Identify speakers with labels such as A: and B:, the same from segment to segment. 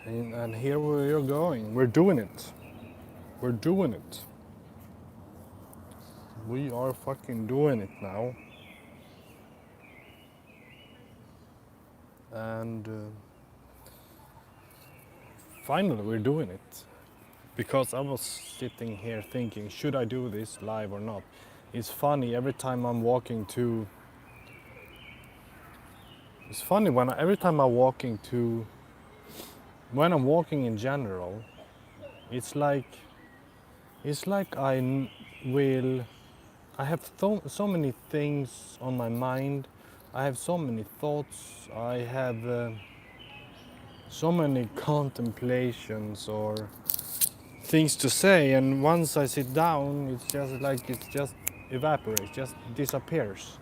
A: And here we're going. We're doing it. We're doing it. We are fucking doing it now. And finally, we're doing it. Because I was sitting here thinking, should I do this live or not? It's funny every time I'm walking to. It's funny every time I'm walking to. When I'm walking in general, it's like. It's like will. I have so many things on my mind. I have so many thoughts. I have so many contemplations or things to say. And once I sit down, it just evaporates, just disappears.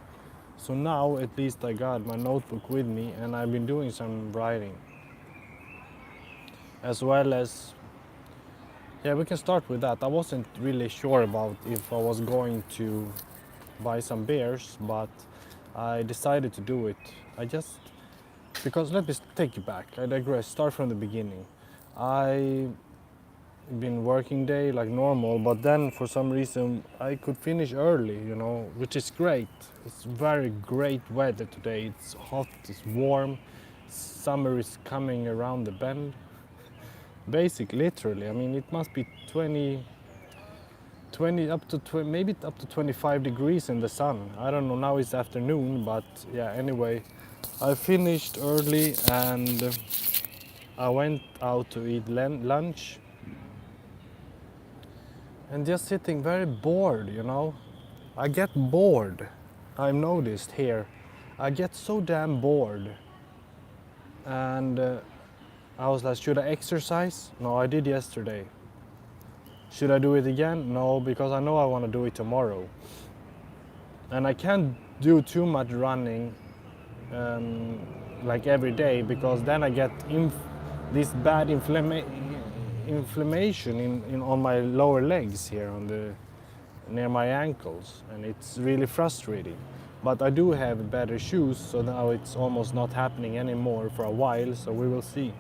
A: So now at least I got my notebook with me, and I've been doing some writing, as well as. Yeah, we can start with that. I wasn't really sure about if I was going to buy some beers, but I decided to do it. I just because let me take you back. I digress. Start from the beginning. I been working day like normal, but then for some reason I could finish early, which is great. It's very great weather today. It's hot, it's warm. Summer is coming around the bend. Basic, literally. I mean, it must be 20 up to maybe up to 25 degrees in the sun. I don't know, now it's afternoon, but yeah, anyway, I finished early and I went out to eat lunch and just sitting very bored. I get bored. I've noticed here. I get so damn bored. And I was like, should I exercise? No, I did yesterday. Should I do it again? No, because I know I want to do it tomorrow. And I can't do too much running like every day, because then I get this bad inflammation on my lower legs here near my ankles, and it's really frustrating. But I do have better shoes, so now it's almost not happening anymore for a while, so we will see.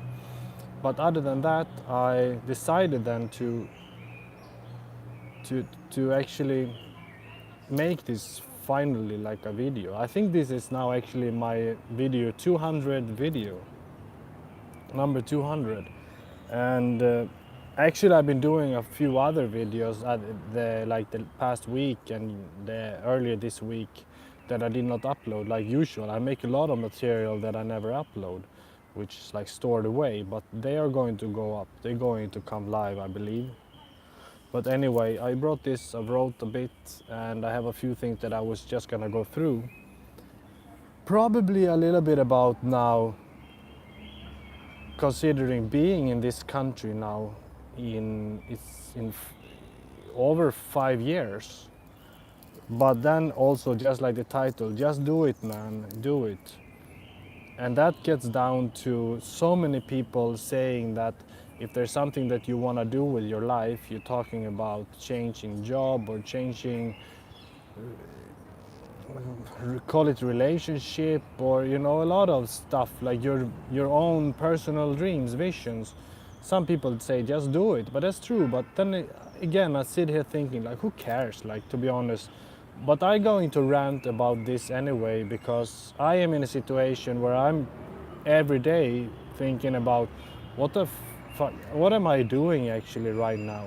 A: But other than that, I decided then to actually make this finally like a video. I think this is now actually my video 200 video, number 200. And actually I've been doing a few other videos the past week and earlier this week that I did not upload like usual. I make a lot of material that I never upload, which is like stored away, but they are going to go up. They're going to come live, I believe. But anyway, I wrote a bit, and I have a few things that I was just gonna go through. Probably a little bit about now, considering being in this country now it's in over 5 years. But then also, just like the title, just do it, man, do it. And that gets down to so many people saying that if there's something that you want to do with your life, you're talking about changing job or changing, call it relationship, or a lot of stuff like your own personal dreams, visions. Some people say just do it, but that's true. But then again, I sit here thinking like, who cares? Like, to be honest. But I'm going to rant about this anyway, because I am in a situation where I'm every day thinking about what the fuck, what am I doing actually right now?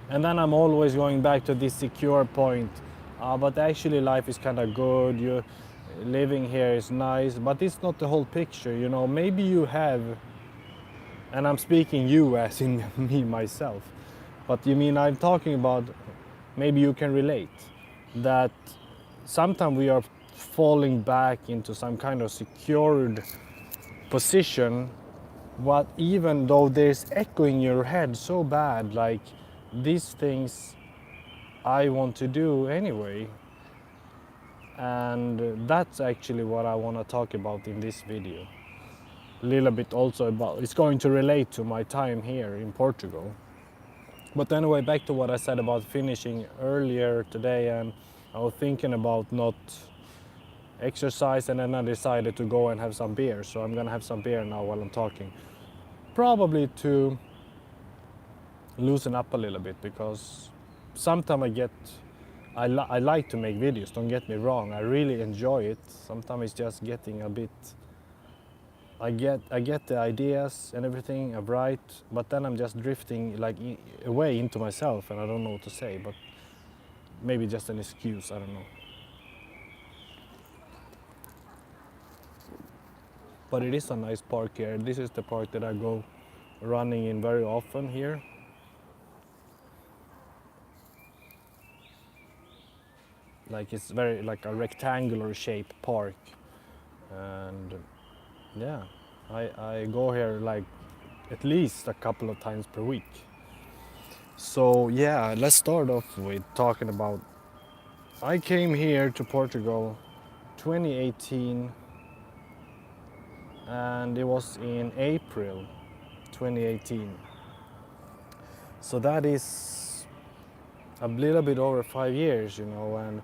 A: And then I'm always going back to this secure point. But actually life is kind of good. You living here is nice, but it's not the whole picture. Maybe you have, and I'm speaking you as in me myself. But I'm talking about, maybe you can relate that sometimes we are falling back into some kind of secured position, what even though there's echo in your head so bad, like these things I want to do anyway. And that's actually what I want to talk about in this video. A little bit also about, it's going to relate to my time here in Portugal. But anyway, back to what I said about finishing earlier today, and I was thinking about not exercise, and then I decided to go and have some beer. So I'm gonna have some beer now while I'm talking. probably to loosen up a little bit, because sometimes I like to make videos, don't get me wrong, I really enjoy it. Sometimes it's just getting a bit, I get the ideas and everything, I write, but then I'm just drifting like away into myself and I don't know what to say, but maybe just an excuse, I don't know. But it is a nice park here. This is the park that I go running in very often here. Like it's very like a rectangular shaped park, and yeah, I go here like at least a couple of times per week. So yeah, let's start off with talking about, I came here to Portugal 2018, and it was in April 2018. So that is a little bit over 5 years, you know, and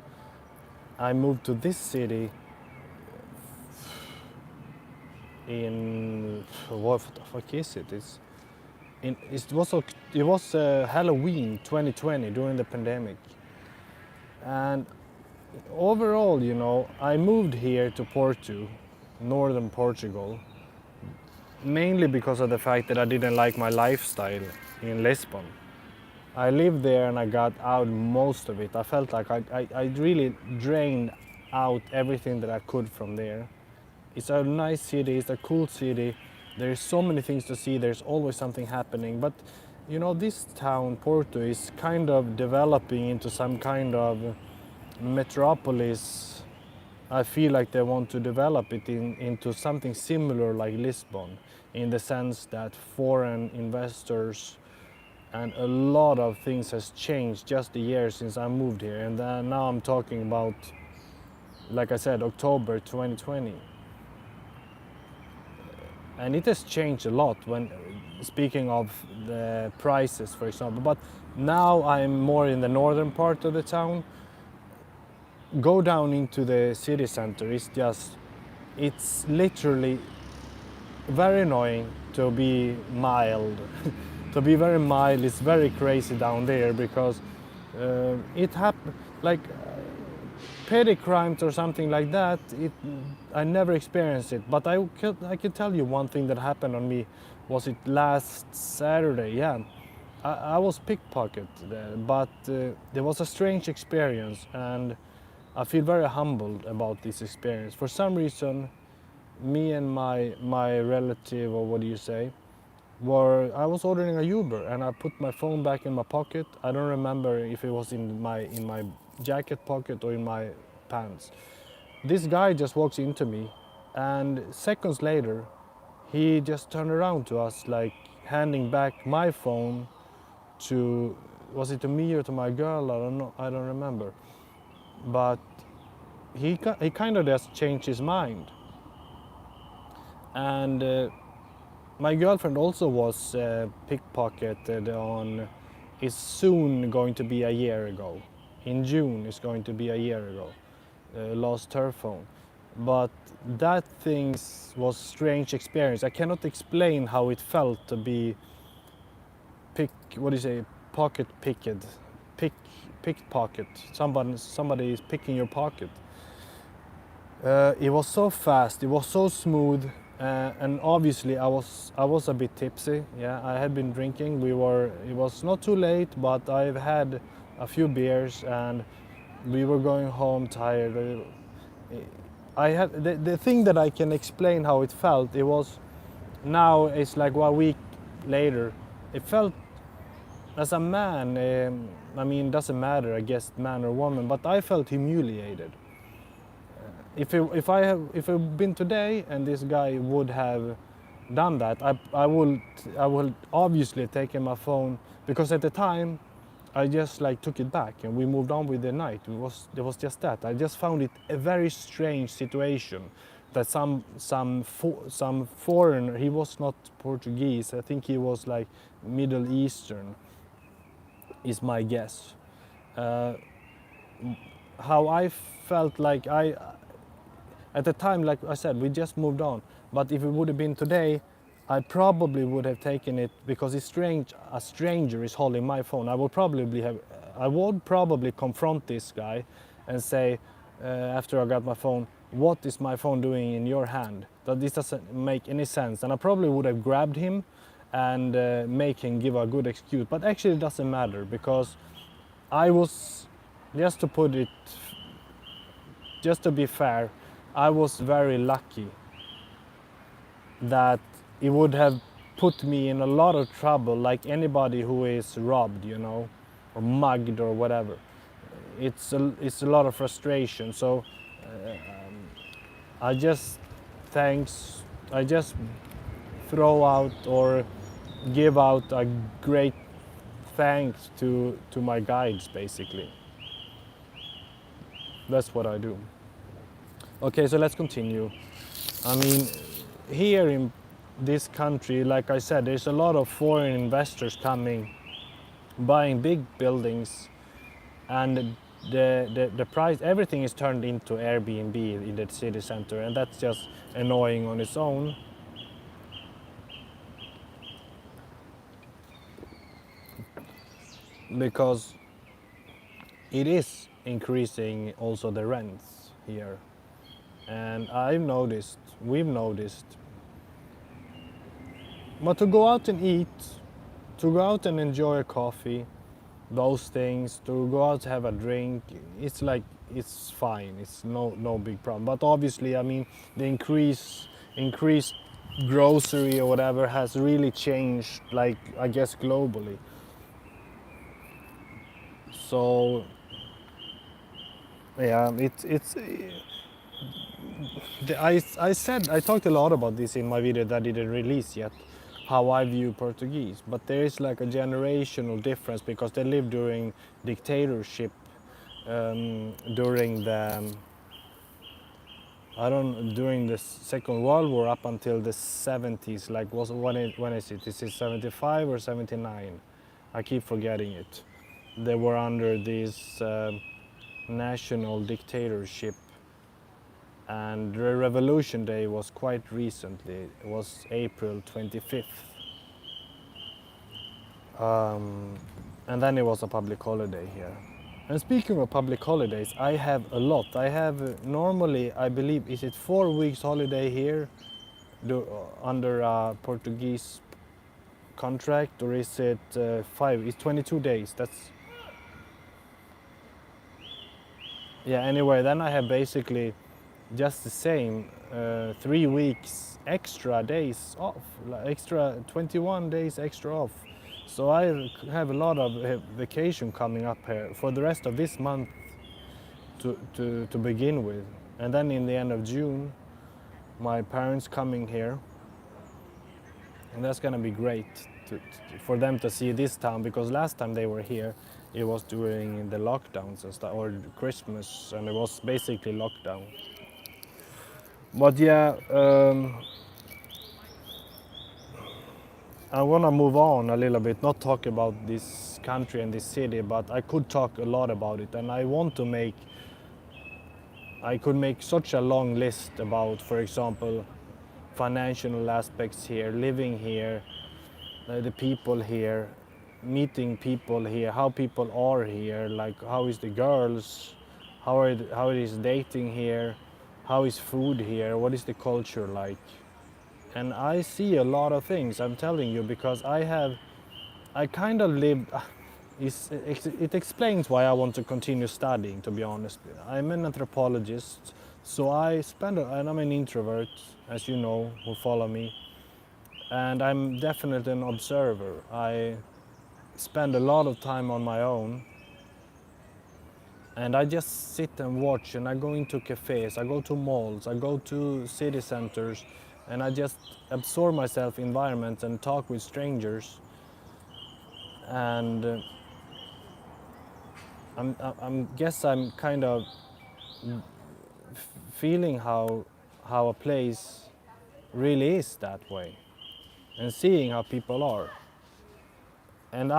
A: I moved to this city in, what the fuck is it? It was Halloween 2020 during the pandemic, and overall, you know, I moved here to Porto, northern Portugal, mainly because of the fact that I didn't like my lifestyle in Lisbon. I lived there and I got out most of it. I felt like I really drained out everything that I could from there. It's a nice city, it's a cool city. There's so many things to see, there's always something happening. But you know, this town, Porto, is kind of developing into some kind of metropolis. I feel like they want to develop it into something similar like Lisbon, in the sense that foreign investors and a lot of things has changed just a year since I moved here. And now I'm talking about, like I said, October 2020. And it has changed a lot when speaking of the prices, for example. But now I'm more in the northern part of the town. Go down into the city center, it's literally very annoying, to be mild. To be very mild, it's very crazy down there, because it happened like petty crimes or something like that. I never experienced it, but I can tell you one thing that happened on me. Was it last Saturday? Yeah, I was pickpocketed there, but there was a strange experience, and I feel very humbled about this experience. For some reason, me and my relative, or what do you say, I was ordering a Uber and I put my phone back in my pocket. I don't remember if it was in my jacket pocket or in my pants. This guy just walks into me, and seconds later he just turned around to us, like handing back my phone to, was it to me or to my girl? I don't know, I don't remember. But he kind of just changed his mind. And my girlfriend also was pickpocketed on, is soon going to be a year ago. In June it's going to be a year ago. Lost her phone. But that thing was strange experience. I cannot explain how it felt to be pocket pickpocket. Somebody is picking your pocket. It was so fast, it was so smooth, and obviously I was a bit tipsy. Yeah, I had been drinking. It was not too late, but I've had a few beers and we were going home tired. I had the thing that I can explain how it felt. It was, now it's like 1 week later. It felt as a man. I mean, it doesn't matter, I guess, man or woman, but I felt humiliated. If I had been today and this guy would have done that, I will obviously take my phone, because at the time I just like took it back and we moved on with the night. It was just that. I just found it a very strange situation that some foreigner, he was not Portuguese, I think he was like Middle Eastern, is my guess. How I felt like at the time, like I said, we just moved on. But if it would have been today, I probably would have taken it because it's strange. A stranger is holding my phone. I would probably confront this guy and say, after I got my phone, what is my phone doing in your hand? That this doesn't make any sense. And I probably would have grabbed him and make him give a good excuse. But actually, it doesn't matter because I was, just to put it, just to be fair, I was very lucky that it would have put me in a lot of trouble like anybody who is robbed, you know, or mugged or whatever. It's a lot of frustration. So I just thanks I just throw out or give out a great thanks to my guides basically. That's what I do. Okay, so let's continue. I mean, here in this country, like I said, there's a lot of foreign investors coming, buying big buildings, and the price, everything is turned into Airbnb in the city center, and that's just annoying on its own. Because it is increasing also the rents here. And we've noticed. But to go out and eat, to go out and enjoy a coffee, those things, to go out to have a drink, it's like, it's fine, it's no big problem. But obviously, I mean, the increased grocery or whatever has really changed, like, I guess globally. So yeah, I talked a lot about this in my video that didn't release yet, how I view Portuguese. But there is like a generational difference because they lived during dictatorship, during the during the Second World War up until the 70s. Like when is it? Is it 75 or 79? I keep forgetting it. They were under this national dictatorship, and the Revolution Day was quite recently. It was April 25th. And then it was a public holiday here. And speaking of public holidays, I have a lot. I have normally, I believe, is it 4 weeks holiday here under a Portuguese contract, or is it 5? It's 22 days. That's, yeah, anyway, then I have basically just the same 3 weeks extra days off, like extra 21 days extra off. So I have a lot of vacation coming up here for the rest of this month to begin with. And then in the end of June, my parents coming here. And that's gonna be great for them to see this town, because last time they were here, it was during the lockdowns and stuff, or Christmas, and it was basically lockdown. But yeah, I want to move on a little bit, not talk about this country and this city, but I could talk a lot about it, and I could make such a long list about, for example, financial aspects here, living here, the people here, meeting people here, how people are here, like how is the girls, how it is dating here, how is food here, what is the culture like. And I see a lot of things, I'm telling you, because I kind of lived, it explains why I want to continue studying, to be honest. I'm an anthropologist, so and I'm an introvert, as you know, who follow me. And I'm definitely an observer. I spend a lot of time on my own. And I just sit and watch, and I go into cafes, I go to malls, I go to city centers, and I just absorb myself in environments and talk with strangers. And I'm kind of feeling how a place really is that way, and seeing how people are. And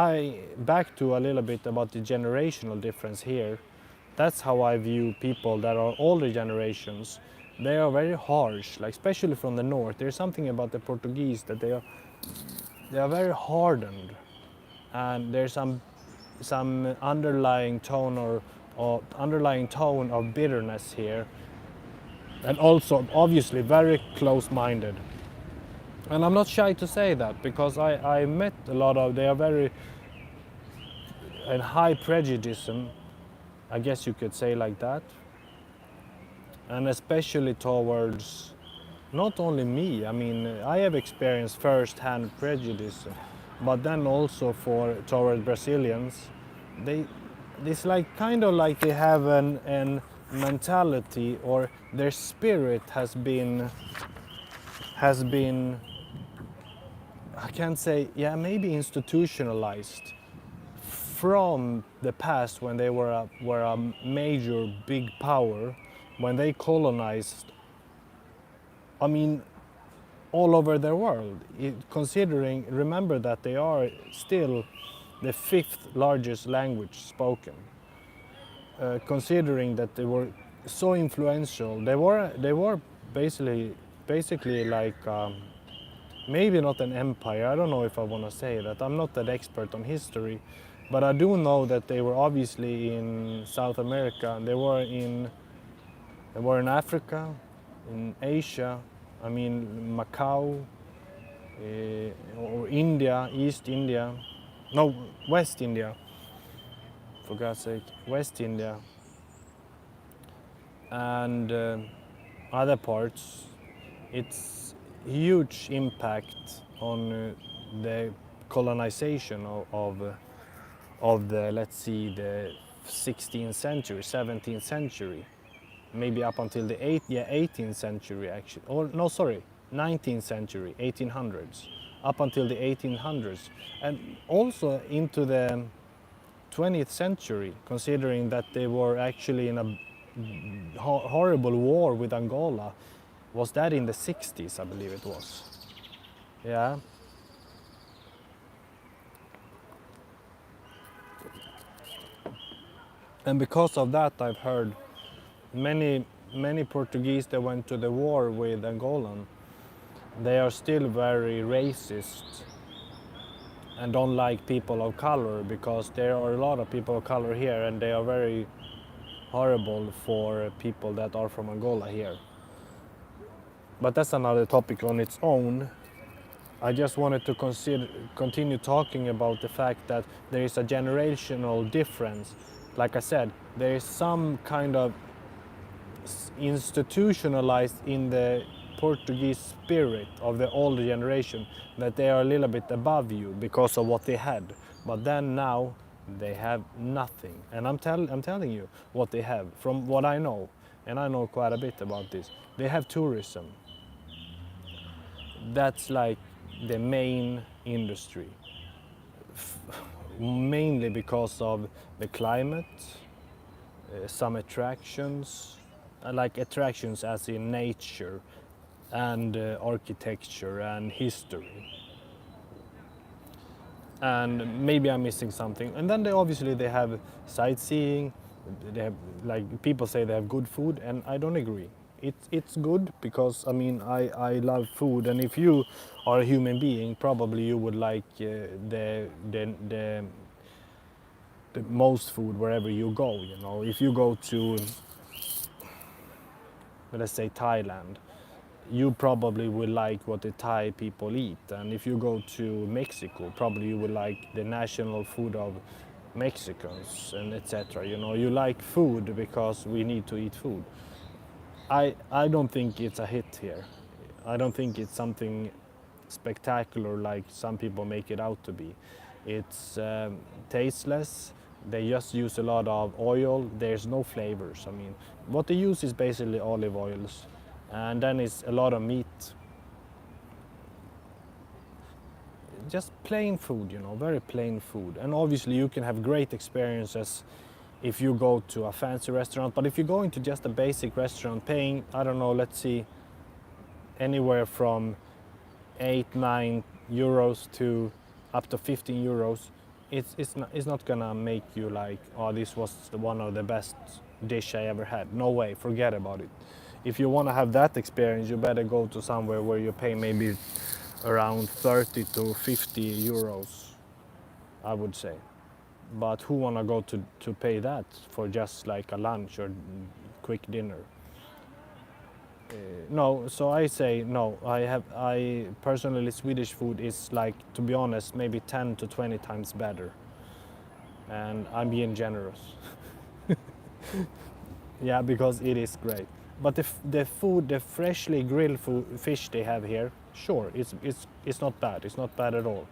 A: back to a little bit about the generational difference here. That's how I view people that are older generations. they are very harsh, like especially from the north. There's something about the Portuguese that they are very hardened, and there's some underlying tone or underlying tone of bitterness here, and also obviously very close-minded. And I'm not shy to say that because I met a lot of, they are very and high prejudice, I guess you could say like that, and especially towards not only me. I mean, I have experienced first-hand prejudice, but then also toward Brazilians, they it's like kind of like they have an mentality, or their spirit has been I can't say, yeah, maybe institutionalized from the past when they were a major big power, when they colonized, I mean, all over the world. Considering, remember that they are still the fifth largest language spoken. Considering that they were so influential, they were basically like maybe not an empire. I don't know if I want to say that. I'm not that expert on history, but I do know that they were obviously in South America. They were in Africa, in Asia. I mean Macau, or India, East India, no, West India. For God's sake, West India, and other parts. It's huge impact on the colonization of the, let's see, the 16th century, 17th century, maybe up until the 18th century actually, or no, sorry, 19th century, 1800s, up until the 1800s, and also into the 20th century, considering that they were actually in a horrible war with Angola. Was that in the 60s, I believe it was? Yeah. And because of that, I've heard many Portuguese that went to the war with Angolan, they are still very racist and don't like people of color, because there are a lot of people of color here and they are very horrible for people that are from Angola here. But that's another topic on its own. I just wanted to continue talking about the fact that there is a generational difference. Like I said, there is some kind of institutionalized in the Portuguese spirit of the older generation, that they are a little bit above you because of what they had. But then now they have nothing. And I'm telling you what they have from what I know, and I know quite a bit about this. They have tourism. That's like the main industry, mainly because of the climate, some attractions, like attractions as in nature and architecture and history. And maybe I'm missing something. And then they have sightseeing. They have, like, people say they have good food, and I don't agree. It's good because I mean I love food, and if you are a human being, probably you would like the most food wherever you go. You know, if you go to, let's say, Thailand, you probably will like what the Thai people eat, and if you go to Mexico, probably you will like the national food of Mexicans, and etc. You know, you like food because we need to eat food. I don't think it's a hit here. I don't think it's something spectacular like some people make it out to be. It's tasteless. They just use a lot of oil. There's no flavors. I mean, what they use is basically olive oils, and then it's a lot of meat. Just plain food, you know, very plain food. And obviously you can have great experiences if you go to a fancy restaurant, but if you go into just a basic restaurant paying, I don't know, let's see, anywhere from 8-9 euros to up to 15 euros, it's not gonna make you like, oh, this was one of the best dish I ever had. No way, forget about it. if you want to have that experience, you better go to somewhere where you pay maybe around 30 to 50 euros, I would say. But who want to go to pay that for just like a lunch or quick dinner? No, so I say no. I personally, Swedish food is like, to be honest, maybe 10 to 20 times better. And I'm being generous. Yeah, because it is great. But the food, the freshly grilled fish they have here, sure, it's not bad. It's not bad at all.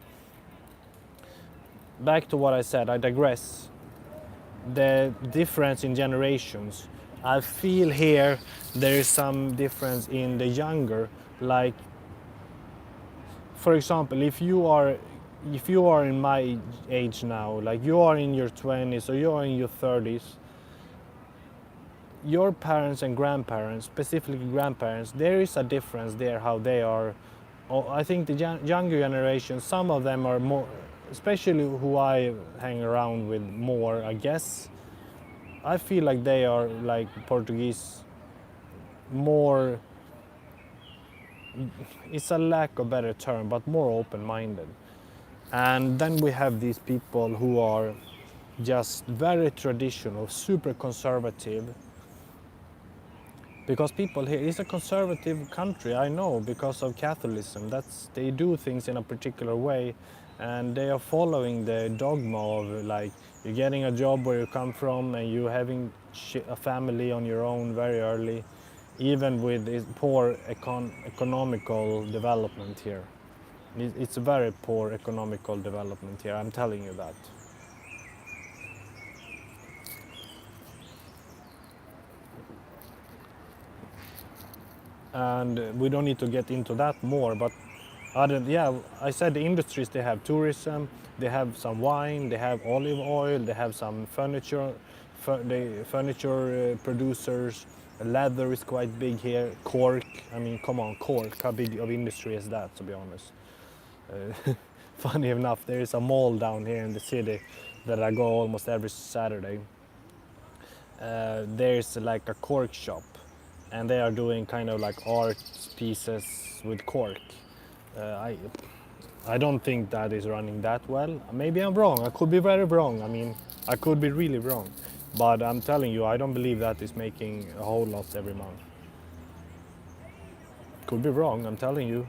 A: Back to what I said, I digress. The difference in generations. I feel here there is some difference in the younger, like for example, if you are in my age now, like you are in your 20s or you are in your 30s, your parents and grandparents, specifically grandparents, there is a difference there how they are. I think the younger generation, some of them are more, especially who I hang around with more, I guess. I feel like they are like Portuguese more, it's a lack of better term, but more open-minded. And then we have these people who are just very traditional, super conservative. Because people here, it's a conservative country, I know, because of Catholicism. They do things in a particular way, and they are following the dogma of like you're getting a job where you come from and you having a family on your own very early, even with poor economical development here. It's a very poor economical development here, I'm telling you that. And we don't need to get into that more, but yeah, I said the industries, they have tourism, they have some wine, they have olive oil, they have some furniture, furniture producers, leather is quite big here, cork, I mean come on, cork, how big of industry is that, to be honest? Funny enough, there is a mall down here in the city that I go almost every Saturday. There's like a cork shop, and they are doing kind of like art pieces with cork. I don't think that is running that well. Maybe I'm wrong. I could be very wrong. I mean, I could be really wrong. But I'm telling you, I don't believe that is making a whole lot every month. Could be wrong. I'm telling you.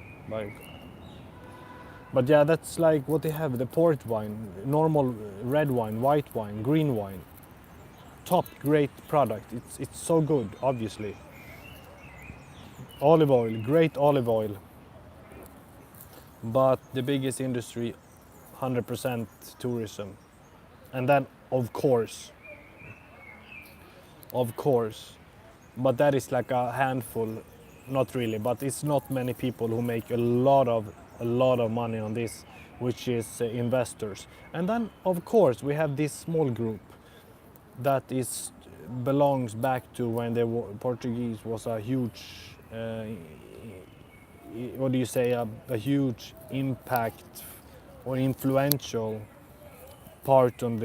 A: But yeah, that's like what they have: the port wine, normal red wine, white wine, green wine. Top great product. It's so good, obviously. Olive oil, great olive oil. But the biggest industry, 100% tourism. And then, of course, but that is like a handful, not really, but it's not many people who make a lot of money on this, which is investors. And then, of course, we have this small group that belongs back to when the Portuguese was a huge, what do you say, a huge impact or influential part on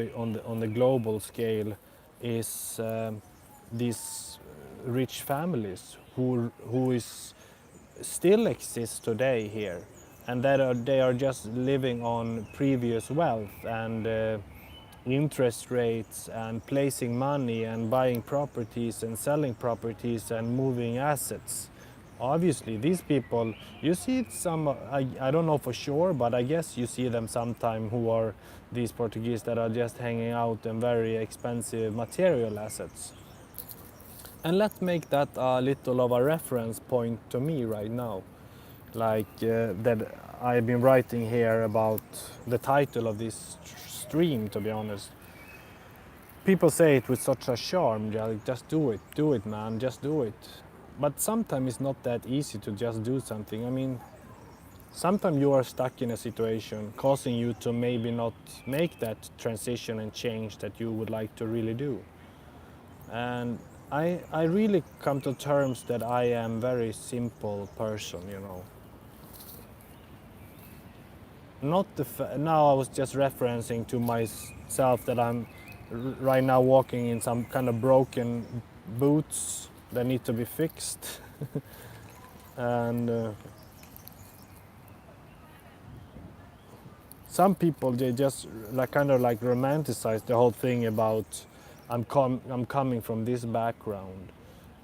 A: the global scale is these rich families who is still exist today here, and they are just living on previous wealth and interest rates and placing money and buying properties and selling properties and moving assets. Obviously, these people, you see some, I don't know for sure, but I guess you see them sometime who are these Portuguese that are just hanging out in very expensive material assets. And let's make that a little of a reference point to me right now. Like that I've been writing here about the title of this stream, to be honest. People say it with such a charm, like, just do it man, just do it. But sometimes it's not that easy to just do something. I mean, sometimes you are stuck in a situation causing you to maybe not make that transition and change that you would like to really do. And I really come to terms that I am very simple person, you know. Not now I was just referencing to myself that I'm right now walking in some kind of broken boots, that need to be fixed. And some people, they just like kind of like romanticize the whole thing about I'm coming from this background,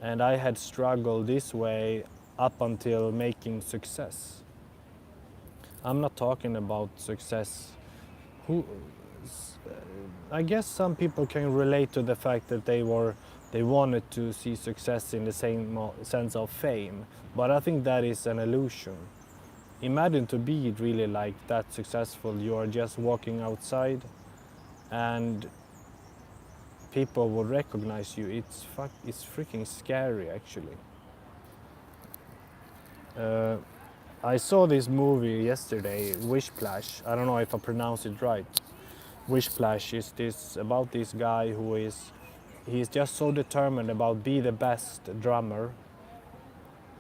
A: and I had struggled this way up until making success. I'm not talking about success. Who I guess some people can relate to the fact that they wanted to see success in the same sense of fame, but I think that is an illusion. Imagine to be really like that successful. You are just walking outside and people will recognize you. It's freaking scary actually. uh, I saw this movie yesterday, Wishplash. I don't know if I pronounced it right. Wishplash is this about this guy who is he's just so determined about be the best drummer,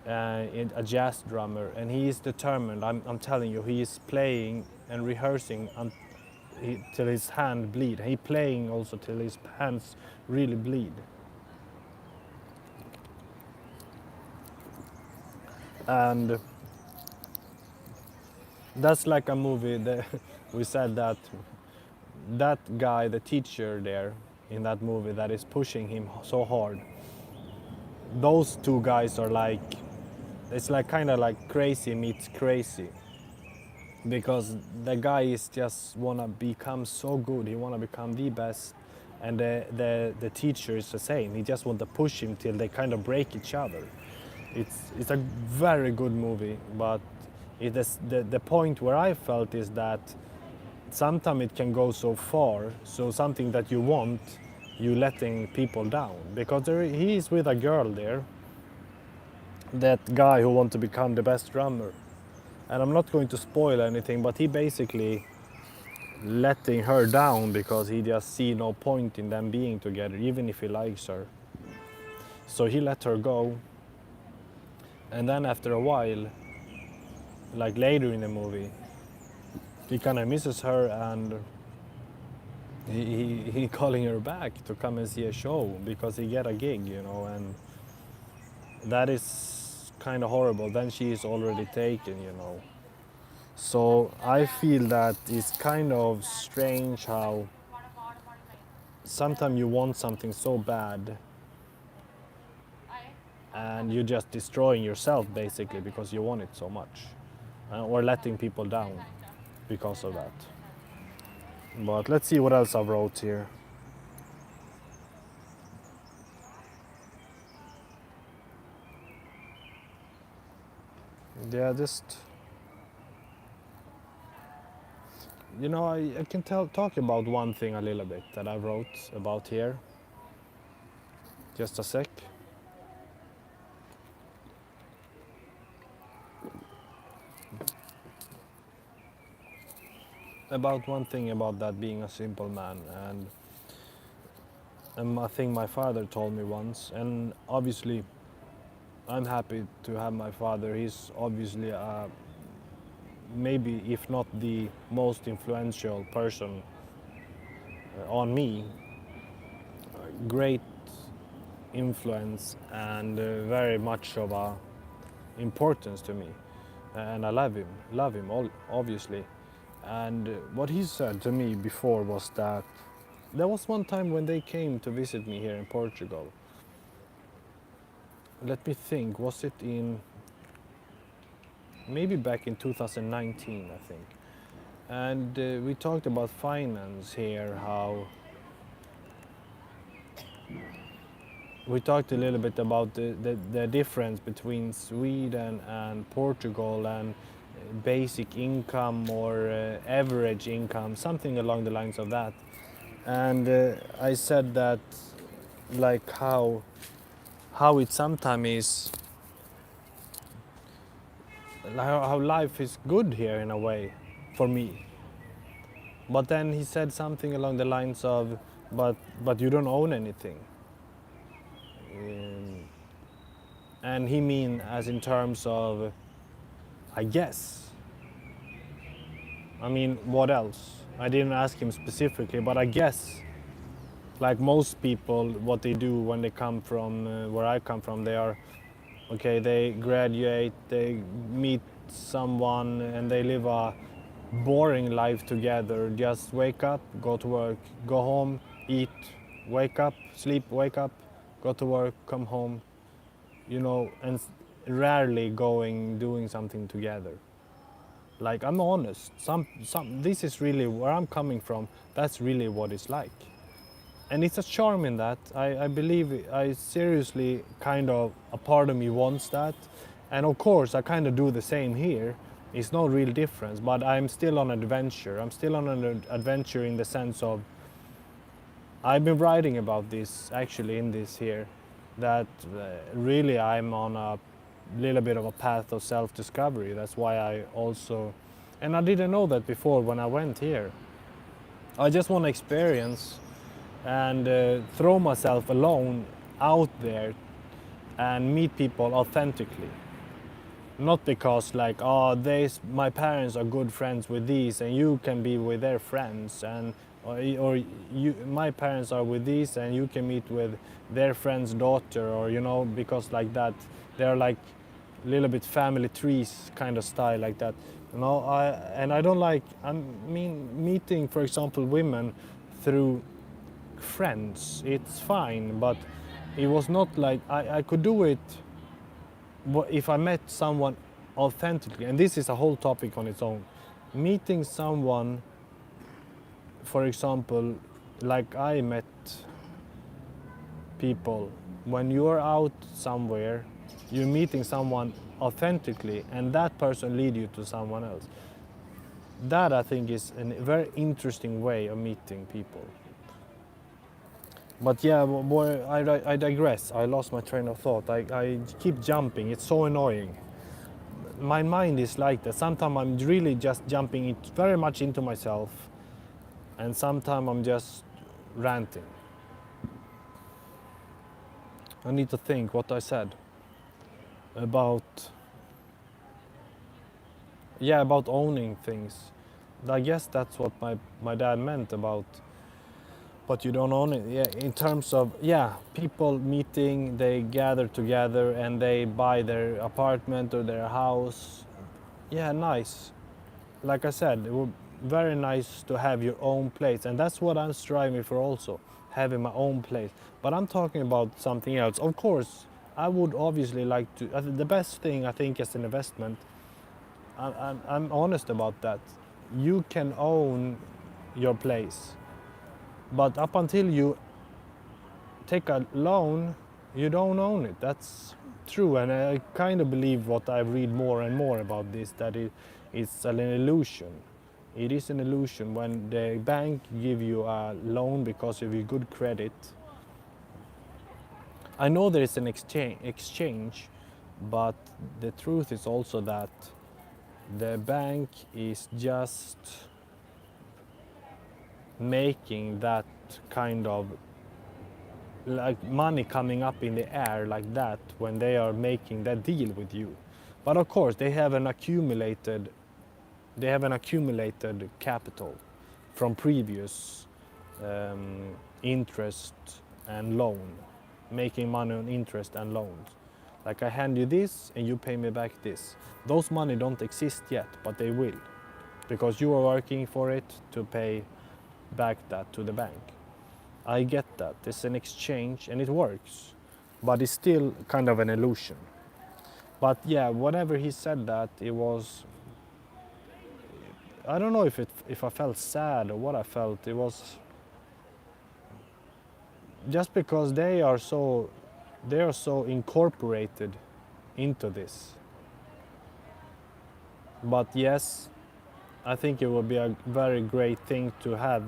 A: a jazz drummer, and he is determined. I'm telling you, he is playing and rehearsing till his hand bleed. He playing also till his hands really bleed. And that's like a movie that we said that that guy, the teacher there in that movie that is pushing him so hard, those two guys are like, it's like kind of like crazy meets crazy, because the guy is just wanna become so good, he wanna become the best, and the teacher is the same, he just want to push him till they kind of break each other. It's a very good movie, but it is the point where I felt is that sometimes it can go so far, so something that you want, you letting people down, because he is with a girl there, that guy who want to become the best drummer, and I'm not going to spoil anything, but he basically letting her down because he just see no point in them being together, even if he likes her. So he let her go, and then after a while, like later in the movie, he kind of misses her, and he calling her back to come and see a show because he get a gig, and that is kind of horrible. Then she is already taken. So I feel that it's kind of strange how sometimes you want something so bad and you're just destroying yourself basically because you want it so much, or letting people down because of that. But let's see what else I wrote here. Yeah, just I can talk about one thing a little bit that I wrote about here. Just a sec. About one thing about that being a simple man, and I think my father told me once, and obviously I'm happy to have my father. He's obviously maybe if not the most influential person on me, great influence and very much of a importance to me, and I love him obviously. And what he said to me before was that there was one time when they came to visit me here in Portugal. Let me think, was it in maybe back in 2019, I think. And we talked about finance here, how we talked a little bit about the difference between Sweden and Portugal, and basic income or average income, something along the lines of that. And I said that, like how it sometimes is, how life is good here in a way for me. But then he said something along the lines of, but you don't own anything. Um, and he mean as in terms of, I guess. I mean, what else? I didn't ask him specifically, but I guess like most people, what they do when they come from where I come from, they are okay. They graduate, they meet someone, and they live a boring life together. Just wake up, go to work, go home, eat, wake up, sleep, wake up, go to work, come home, and rarely doing something together. Like, I'm honest. This is really where I'm coming from. That's really what it's like. And it's a charm in that. I believe, I seriously kind of, a part of me wants that. And of course, I kind of do the same here. It's no real difference, but I'm still on an adventure. I'm still on an adventure in the sense of, I've been writing about this actually in this here, that really I'm on a little bit of a path of self-discovery. That's why I also, and I didn't know that before when I went here. I just want to experience and throw myself alone out there and meet people authentically. Not because like, oh, my parents are good friends with these and you can be with their friends, and my parents are with these and you can meet with their friend's daughter, or because like that, they're like a little bit family trees kind of style like that. I don't like, meeting, for example, women through friends. It's fine, but it was not like I could do it if I met someone authentically, and this is a whole topic on its own. Meeting someone, for example, like I met people, when you're out somewhere, you're meeting someone authentically, and that person lead you to someone else. That, I think, is a very interesting way of meeting people. But yeah, boy, I digress. I lost my train of thought. I keep jumping. It's so annoying. My mind is like that. Sometimes I'm really just jumping very much into myself, and sometimes I'm just ranting. I need to think what I said about owning things. I guess that's what my dad meant about, but you don't own it. Yeah, in terms of, people meeting, they gather together and they buy their apartment or their house. Yeah, nice. Like I said, it would very nice to have your own place, and that's what I'm striving for also, having my own place. But I'm talking about something else. Of course, I would obviously like to. The best thing, I think, as an investment, I'm honest about that. You can own your place, but up until you take a loan, you don't own it. That's true, and I kind of believe what I read more and more about this, that it's an illusion. It is an illusion. When the bank give you a loan because of your good credit, I know there is an exchange, but the truth is also that the bank is just making that kind of like money coming up in the air like that when they are making that deal with you. But of course, they have an accumulated capital from previous interest and loan, making money on interest and loans. Like, I hand you this and you pay me back this. Those money don't exist yet, but they will, because you are working for it to pay back that to the bank. I get that. It's an exchange and it works, but it's still kind of an illusion. But yeah, whatever he said, that it was, I don't know if I felt sad or what I felt. It was just because they are so incorporated into this. But yes, I think it would be a very great thing to have.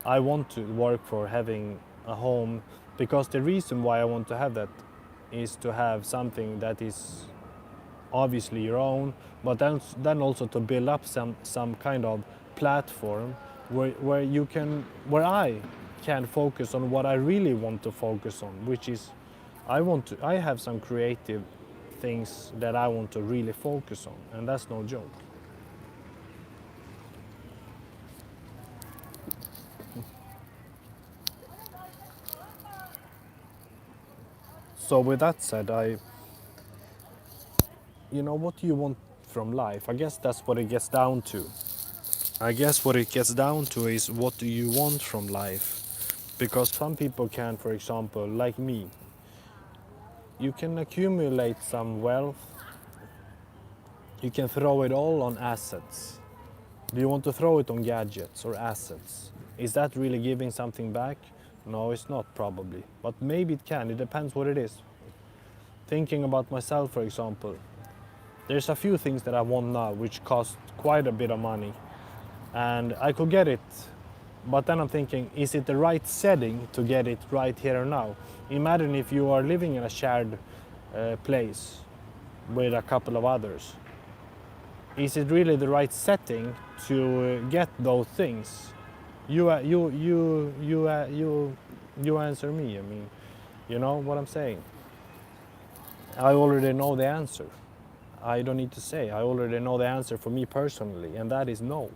A: I want to work for having a home, because the reason why I want to have that is to have something that is obviously your own, but then also to build up some kind of platform where I can focus on what I really want to focus on, which is I have some creative things that I want to really focus on, and that's no joke. So with that said, what do you want from life? I guess that's what it gets down to. I guess what it gets down to is what do you want from life? Because some people can, for example, like me, you can accumulate some wealth, you can throw it all on assets. Do you want to throw it on gadgets or assets? Is that really giving something back? No, it's not probably. But maybe it can, it depends what it is. Thinking about myself, for example, there's a few things that I want now which cost quite a bit of money. And I could get it, but then I'm thinking, is it the right setting to get it right here and now? Imagine if you are living in a shared place with a couple of others. Is it really the right setting to get those things? You answer me. I mean, you know what I'm saying? I already know the answer. I don't need to say. I already know the answer for me personally, and that is no.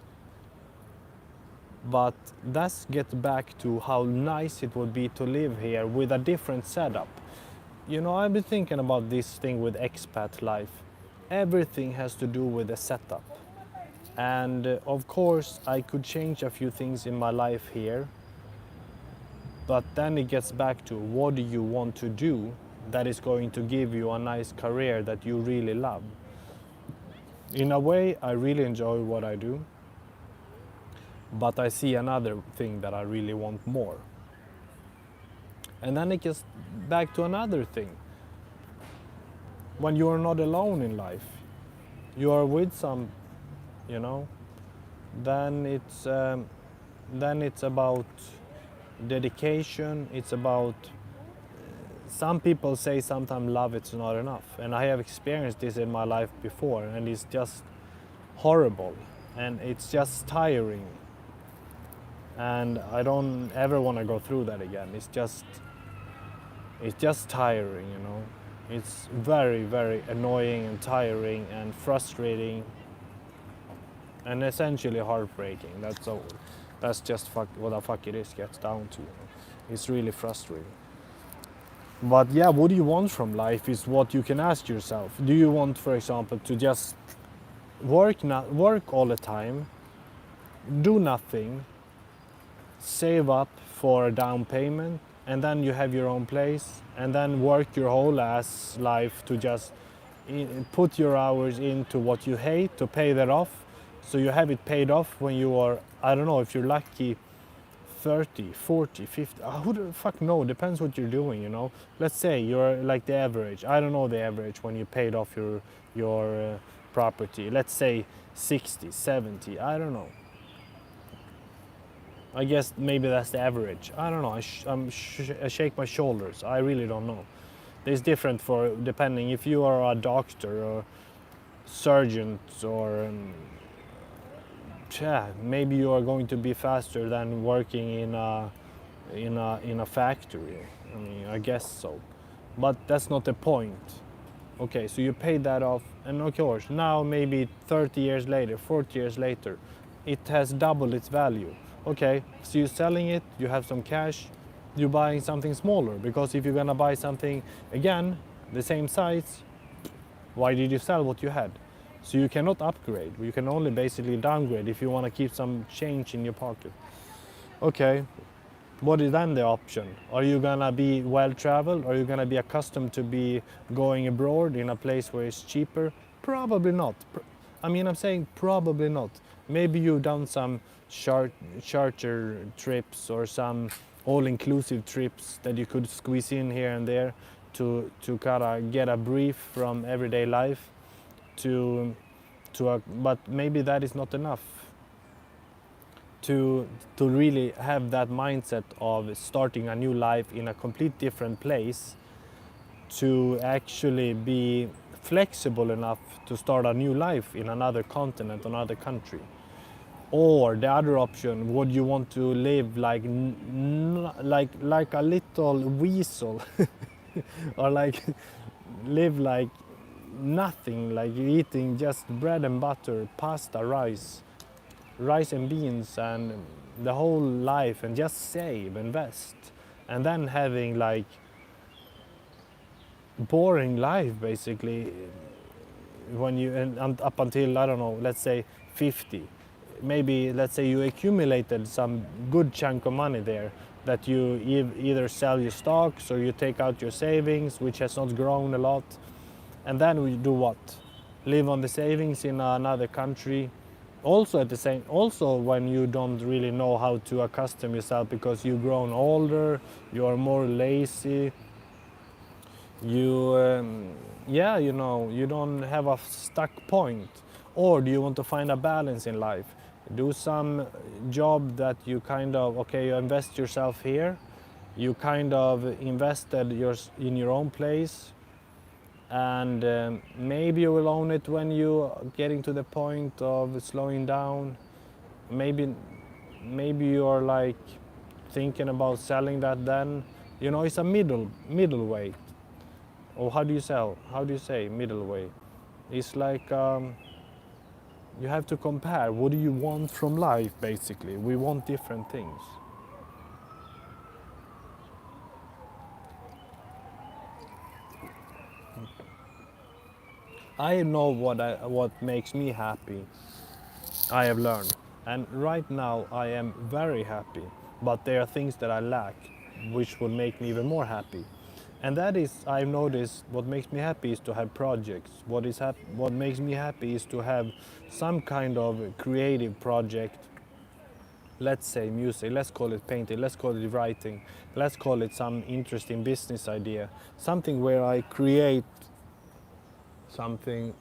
A: But let's get back to how nice it would be to live here with a different setup. I've been thinking about this thing with expat life. Everything has to do with the setup. And of course, I could change a few things in my life here. But then it gets back to what do you want to do that is going to give you a nice career that you really love. In a way, I really enjoy what I do. But I see another thing that I really want more. And then it gets back to another thing. When you are not alone in life, you are with some, then it's about dedication. It's about some people say sometimes love it's not enough, and I have experienced this in my life before, and it's just horrible, and it's just tiring. And I don't ever want to go through that again. It's just tiring, It's very, very annoying and tiring and frustrating and essentially heartbreaking. That's just what the fuck it is gets down to. It's really frustrating. But yeah, what do you want from life is what you can ask yourself. Do you want, for example, to just work all the time, do nothing, save up for a down payment, and then you have your own place, and then work your whole ass life to just put your hours into what you hate to pay that off, so you have it paid off when you are, I don't know, if you're lucky, 30, 40, 50, who the fuck know, depends what you're doing, Let's say you're like the average, I don't know the average when you paid off your property, let's say 60, 70, I don't know. I guess maybe that's the average. I don't know. I shake my shoulders. I really don't know. It's different for depending if you are a doctor or surgeon or maybe you are going to be faster than working in a factory. I mean, I guess so, but that's not the point. Okay, so you paid that off, and of course now maybe 30 years later, 40 years later, it has doubled its value. Okay, so you're selling it, you have some cash, you're buying something smaller, because if you're gonna buy something again, the same size, why did you sell what you had? So you cannot upgrade, you can only basically downgrade if you wanna keep some change in your pocket. Okay, what is then the option? Are you gonna be well traveled? Are you gonna be accustomed to be going abroad in a place where it's cheaper? Probably not. I'm saying probably not. Maybe you've done some charter trips or some all-inclusive trips that you could squeeze in here and there to kind of get a brief from everyday life but maybe that is not enough to really have that mindset of starting a new life in a complete different place, to actually be flexible enough to start a new life in another continent, another country. Or the other option, would you want to live like a little weasel or live like nothing, like eating just bread and butter, pasta, rice and beans and the whole life, and just save, invest, and then having boring life basically when you and up until, I don't know, let's say 50. Maybe let's say you accumulated some good chunk of money there that you either sell your stocks or you take out your savings, which has not grown a lot, and then we do what? Live on the savings in another country. Also at the same, also when you don't really know how to accustom yourself because you've grown older, you are more lazy, you yeah, you know, you don't have a stuck point. Or do you want to find a balance in life? Do some job that you kind of, okay, you invest yourself here, you kind of invested in your own place, and maybe you will own it when you getting to the point of slowing down. Maybe you are like thinking about selling that then. You know, it's a middle way. Or how do you sell? How do you say middle way? It's like you have to compare. What do you want from life? Basically, we want different things. I know what makes me happy. I have learned, and right now I am very happy. But there are things that I lack, which would make me even more happy. And that is, I've noticed, what makes me happy is to have projects. What makes me happy is to have some kind of creative project. Let's say music, let's call it painting, let's call it writing, let's call it some interesting business idea. Something where I create something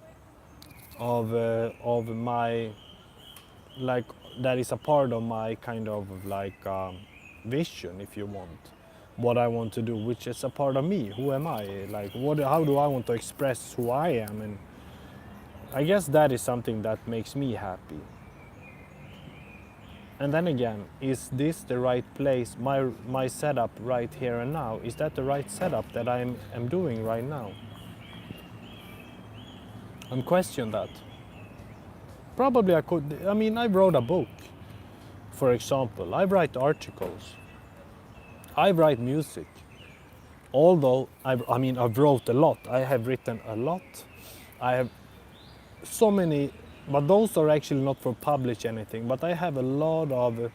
A: of my, like, that is a part of my kind of like vision, if you want, what I want to do, which is a part of me. Who am I? Like, how do I want to express who I am? And I guess that is something that makes me happy. And then again, is this the right place? My setup right here and now, is that the right setup that am doing right now? I'm questioning that. Probably I could. I mean, I wrote a book, for example. I write articles. I write music. Although I've wrote a lot. I have written a lot. I have so many, but those are actually not for publish anything. But I have a lot of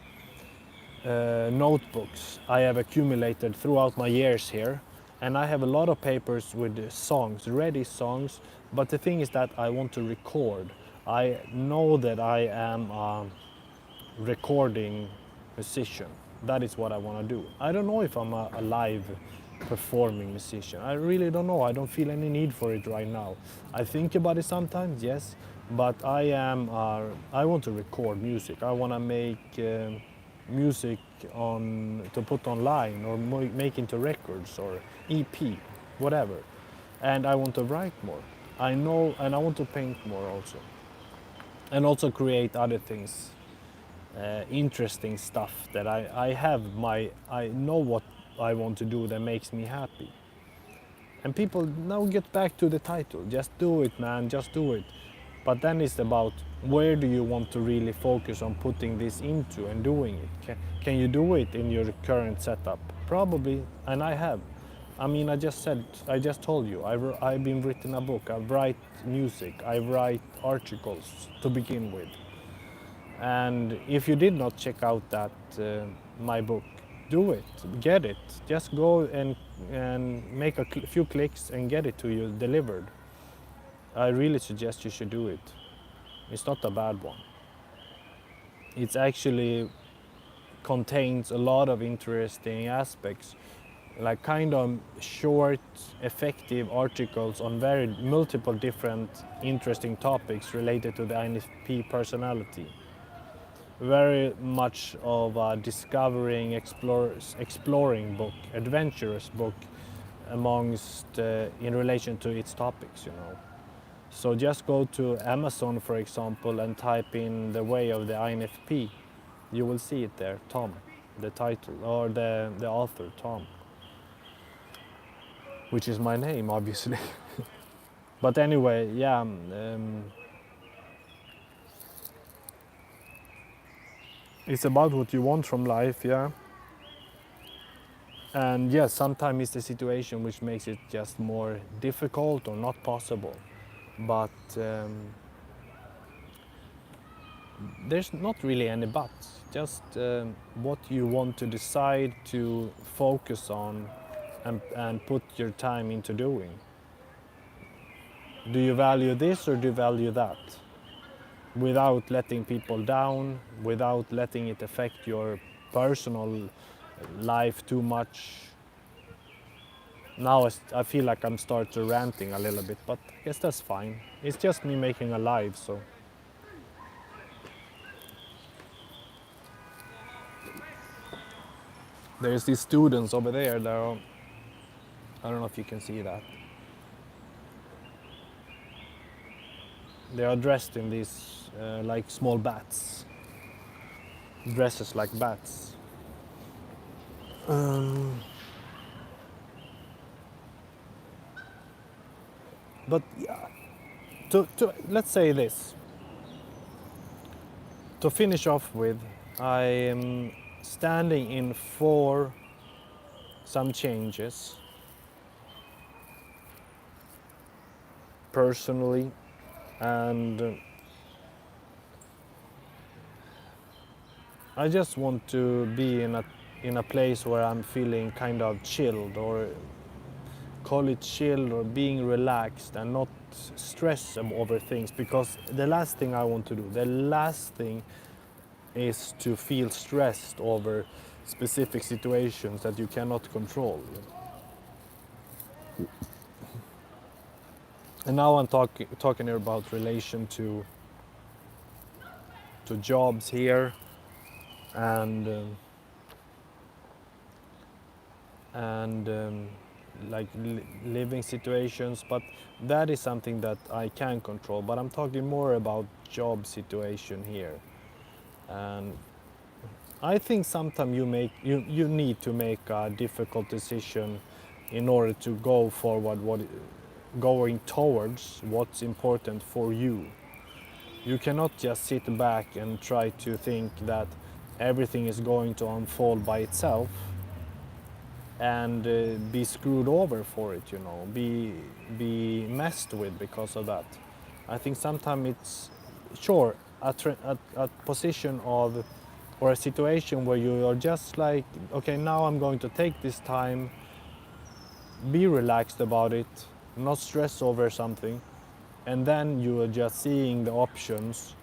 A: notebooks I have accumulated throughout my years here, and I have a lot of papers with songs, ready songs. But the thing is that I want to record. I know that I am a recording musician. That is what I want to do. I don't know if I'm a live performing musician. I really don't know. I don't feel any need for it right now. I think about it sometimes, yes, but I want to record music. I want to make music to put online or make into records or EP, whatever. And I want to write more. I know, and I want to paint more also, and also create other things, interesting stuff that I know what I want to do that makes me happy. And people now get back to the title. Just do it, man. Just do it. But then it's about where do you want to really focus on putting this into and doing it. Can you do it in your current setup? Probably, and I have. I mean, I just told you, I've been written a book. I write music. I write articles to begin with. And if you did not check out that my book, do it, get it. Just go and make a few clicks and get it to you delivered. I really suggest you should do it. It's not a bad one. It actually contains a lot of interesting aspects, like kind of short, effective articles on very multiple different interesting topics related to the INFP personality. Very much of a discovering, exploring book, adventurous book amongst in relation to its topics, you know. So just go to Amazon, for example, and type in The Way of the INFP. You will see it there, Tom, the title, or the author, Tom, which is my name, obviously. But anyway, yeah, it's about what you want from life, yeah. And yes, sometimes it's the situation which makes it just more difficult or not possible. But there's not really any buts. Just what you want to decide to focus on and put your time into doing. Do you value this or do you value that? Without letting people down, without letting it affect your personal life too much. Now I feel like I'm start to ranting a little bit, but I guess that's fine. It's just me making a live, so. There's these students over there that are, I don't know if you can see that. They are dressed in these like small bats. Dresses like bats. But yeah, let's say this. To finish off with, I am standing in for some changes personally, and I just want to be in a place where I'm feeling kind of chilled, or call it chilled, or being relaxed and not stress over things, because the last thing I want to do, the last thing is to feel stressed over specific situations that you cannot control. And now I'm talking here about relation to jobs here, and like living situations, but that is something that I can control. But I'm talking more about job situation here, and I think sometimes you need to make a difficult decision in order to go forward, going towards what's important for you. You cannot just sit back and try to think that everything is going to unfold by itself and be screwed over for it, be messed with because of that. I think sometimes it's sure a position of, or a situation where you are just like, okay, now I'm going to take this time, be relaxed about it, not stress over something, and then you are just seeing the options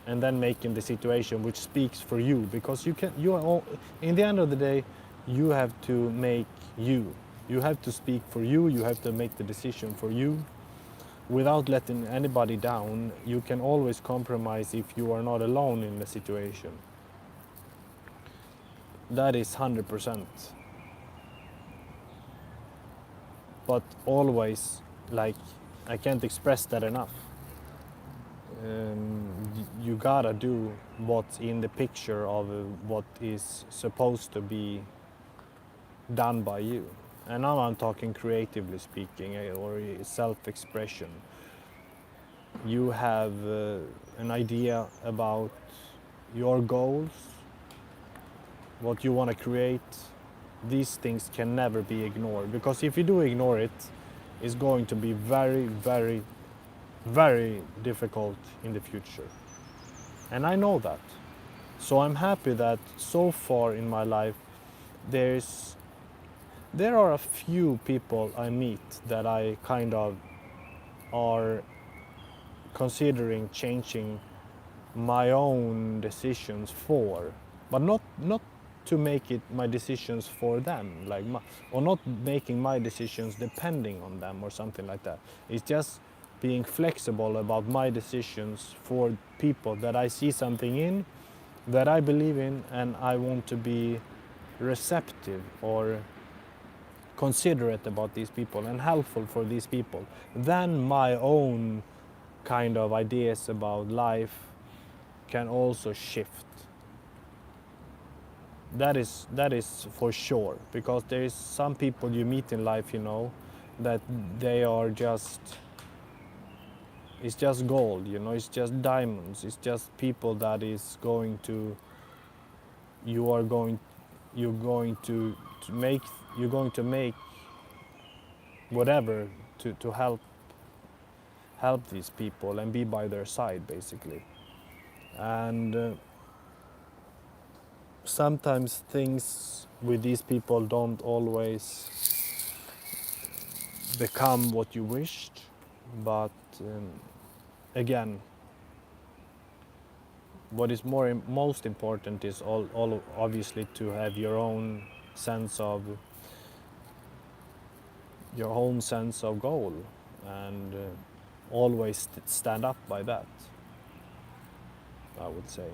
A: and then making the situation which speaks for you, because you are all, in the end of the day, you have to make you have to speak for you, you have to make the decision for you without letting anybody down. You can always compromise if you are not alone in the situation. That is 100%. But always, like, I can't express that enough. You gotta do what's in the picture of what is supposed to be done by you. And now I'm talking creatively speaking, or self-expression. You have an idea about your goals, what you want to create. These things can never be ignored, because if you do ignore it, it's going to be very, very, very difficult in the future. And I know that. So I'm happy that so far in my life there are a few people I meet that I kind of are considering changing my own decisions for, but not to make it my decisions for them, like or not making my decisions depending on them or something like that. It's just being flexible about my decisions for people that I see something in, that I believe in, and I want to be receptive or considerate about these people and helpful for these people. Then my own kind of ideas about life can also shift. That is for sure, because there is some people you meet in life, that they are just, it's just gold, it's just diamonds, it's just people that is going to, you're going to make you're going to make whatever to help these people and be by their side, basically. And sometimes things with these people don't always become what you wished, but again, what is most important is all obviously to have your own sense of goal, and always stand up by that, I would say.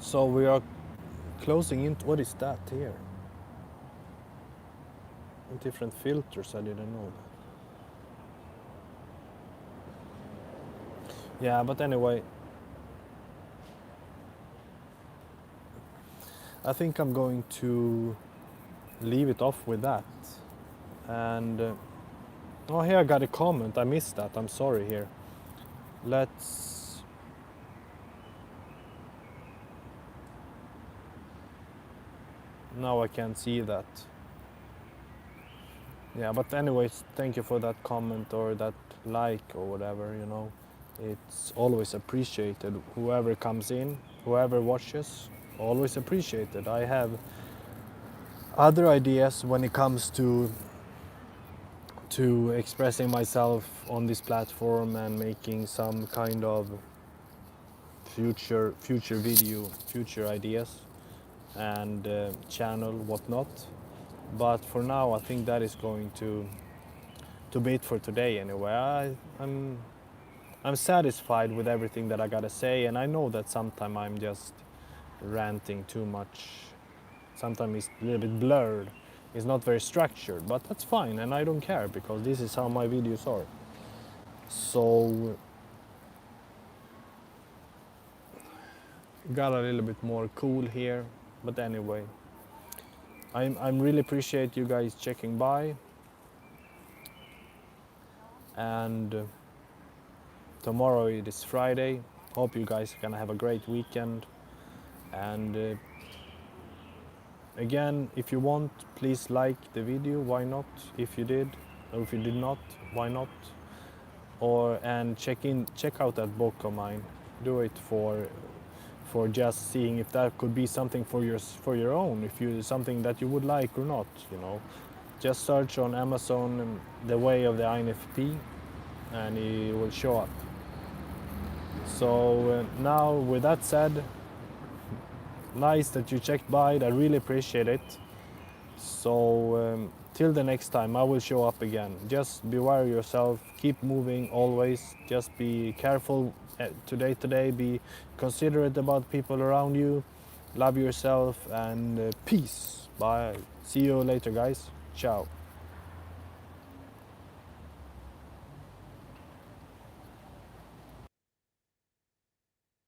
A: So we are closing in. What is that here? Different filters, I didn't know that. Yeah, but anyway, I think I'm going to leave it off with that. And oh, here I got a comment. I missed that. I'm sorry here. Now I can't see that. Yeah, but anyways, thank you for that comment or that like or whatever, you know. It's always appreciated. Whoever comes in, whoever watches, always appreciated. I have other ideas when it comes to expressing myself on this platform and making some kind of future video, future ideas and channel, whatnot. But for now, I think that is going to be it for today anyway. I'm satisfied with everything that I gotta say, and I know that sometimes I'm just ranting too much. Sometimes it's a little bit blurred. It's not very structured, but that's fine, and I don't care because this is how my videos are. So got a little bit more cool here, but anyway, I'm really appreciate you guys checking by, and tomorrow it is Friday. Hope you guys are gonna have a great weekend, and again, if you want, please like the video. Why not? If you did, or if you did not, why not? And check out that book of mine. Do it for just seeing if that could be something for your own. If you something that you would like or not, you know. Just search on Amazon The Way of the INFP, and it will show up. So now, with that said, nice that you checked by. I really appreciate it. So till the next time, I will show up again. Just beware yourself. Keep moving always. Just be careful today. Be considerate about people around you. Love yourself, and peace. Bye. See you later, guys. Ciao.